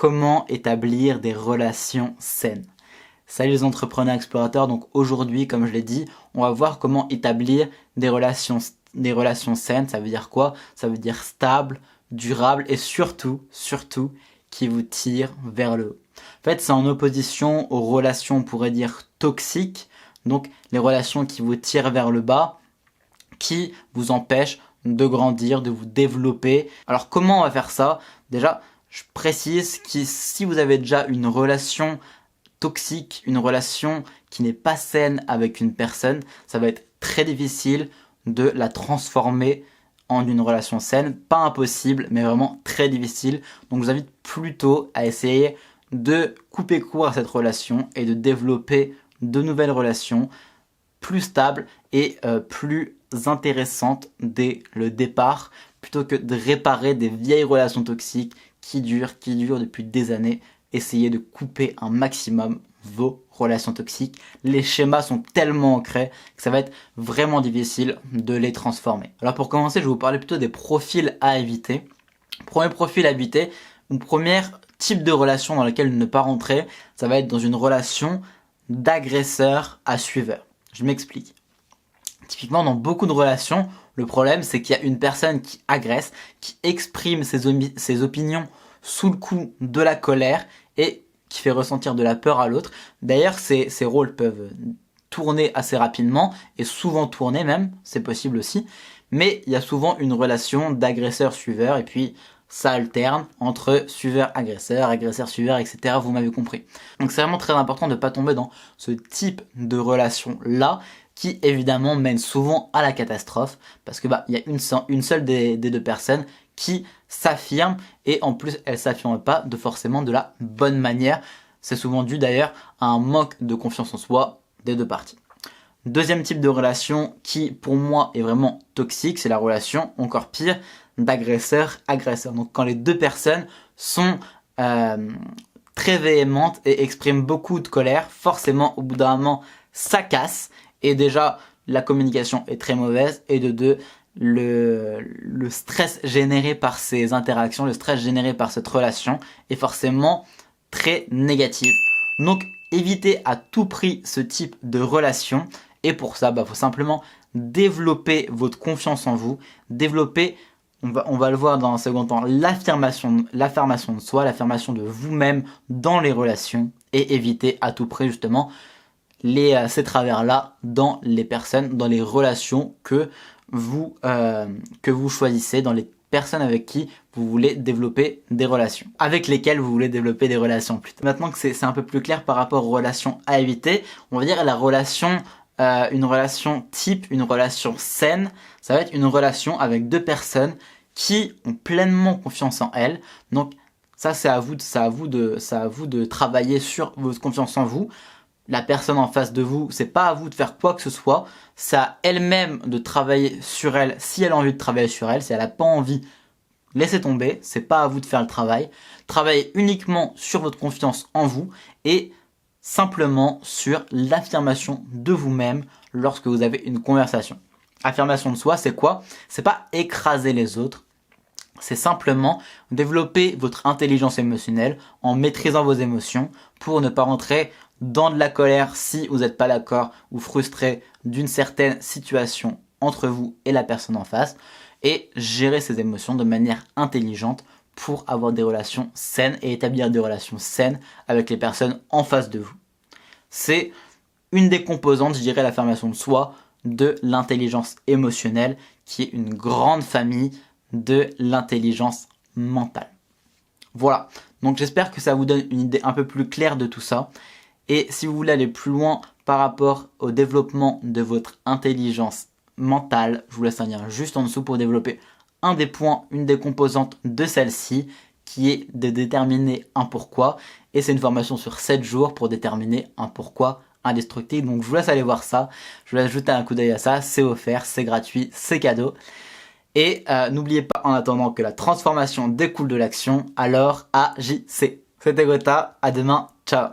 comment établir des relations saines. Salut les entrepreneurs explorateurs, donc aujourd'hui, comme je l'ai dit, on va voir comment établir des relations saines. Ça veut dire quoi? Ça veut dire stable, durable et surtout, qui vous tirent vers le haut. En fait, c'est en opposition aux relations, on pourrait dire, toxiques, donc les relations qui vous tirent vers le bas, qui vous empêchent de grandir, de vous développer. Alors comment on va faire ça? Déjà, je précise que si vous avez déjà une relation toxique, une relation qui n'est pas saine avec une personne, ça va être très difficile de la transformer en une relation saine. Pas impossible, mais vraiment très difficile. Donc je vous invite plutôt à essayer de couper court à cette relation et de développer de nouvelles relations plus stables et plus intéressantes dès le départ, plutôt que de réparer des vieilles relations toxiques qui durent depuis des années. Essayez de couper un maximum vos relations toxiques. Les schémas sont tellement ancrés que ça va être vraiment difficile de les transformer. Alors pour commencer, je vais vous parler plutôt des profils à éviter. Premier profil à éviter, ou premier type de relation dans laquelle ne pas rentrer, ça va être dans une relation d'agresseur à suiveur. Je m'explique. Typiquement, dans beaucoup de relations, le problème c'est qu'il y a une personne qui agresse, qui exprime ses opinions sous le coup de la colère et qui fait ressentir de la peur à l'autre. D'ailleurs, ces rôles peuvent tourner assez rapidement et souvent tourner même, c'est possible aussi. Mais il y a souvent une relation d'agresseur-suiveur et puis ça alterne entre suiveur-agresseur, agresseur-suiveur, etc. Vous m'avez compris. Donc c'est vraiment très important de ne pas tomber dans ce type de relation-là qui évidemment mène souvent à la catastrophe parce que il y a une seule des deux personnes qui s'affirme et en plus elle s'affirme pas forcément de la bonne manière. C'est souvent dû d'ailleurs à un manque de confiance en soi des deux parties. Deuxième type de relation qui pour moi est vraiment toxique, c'est la relation, encore pire, d'agresseur-agresseur. Donc quand les deux personnes sont très véhémentes et expriment beaucoup de colère, forcément au bout d'un moment ça casse et déjà la communication est très mauvaise et de deux, le stress généré par ces interactions, le stress généré par cette relation est forcément très négatif. Donc évitez à tout prix ce type de relation et pour ça, faut simplement développer votre confiance en vous, développer, on va le voir dans un second temps, l'affirmation de soi, l'affirmation de vous-même dans les relations et éviter à tout prix justement ces travers-là dans les personnes, dans les relations que vous choisissez, dans les personnes avec qui vous voulez développer des relations, avec lesquelles vous voulez développer des relations plutôt. Maintenant que c'est un peu plus clair par rapport aux relations à éviter, on va dire la relation, une relation type, une relation saine, ça va être une relation avec deux personnes qui ont pleinement confiance en elles. Donc ça c'est à vous de travailler sur votre confiance en vous. La personne en face de vous, c'est pas à vous de faire quoi que ce soit, c'est à elle-même de travailler sur elle si elle a envie de travailler sur elle, si elle n'a pas envie, laissez tomber, c'est pas à vous de faire le travail. Travaillez uniquement sur votre confiance en vous et simplement sur l'affirmation de vous-même lorsque vous avez une conversation. Affirmation de soi, c'est quoi? C'est pas écraser les autres, c'est simplement développer votre intelligence émotionnelle en maîtrisant vos émotions pour ne pas rentrer dans de la colère si vous n'êtes pas d'accord ou frustré d'une certaine situation entre vous et la personne en face et gérer ces émotions de manière intelligente pour avoir des relations saines et établir des relations saines avec les personnes en face de vous. C'est une des composantes, je dirais, l'affirmation de soi de l'intelligence émotionnelle qui est une grande famille de l'intelligence mentale. Voilà, donc j'espère que ça vous donne une idée un peu plus claire de tout ça. Et si vous voulez aller plus loin par rapport au développement de votre intelligence mentale, je vous laisse un lien juste en dessous pour développer un des points, une des composantes de celle-ci, qui est de déterminer un pourquoi. Et c'est une formation sur 7 jours pour déterminer un pourquoi indestructible. Donc je vous laisse aller voir ça, je vous laisse jeter un coup d'œil à ça, c'est offert, c'est gratuit, c'est cadeau. Et n'oubliez pas en attendant que la transformation découle de l'action, alors agissez. C'était Gotha, à demain, ciao.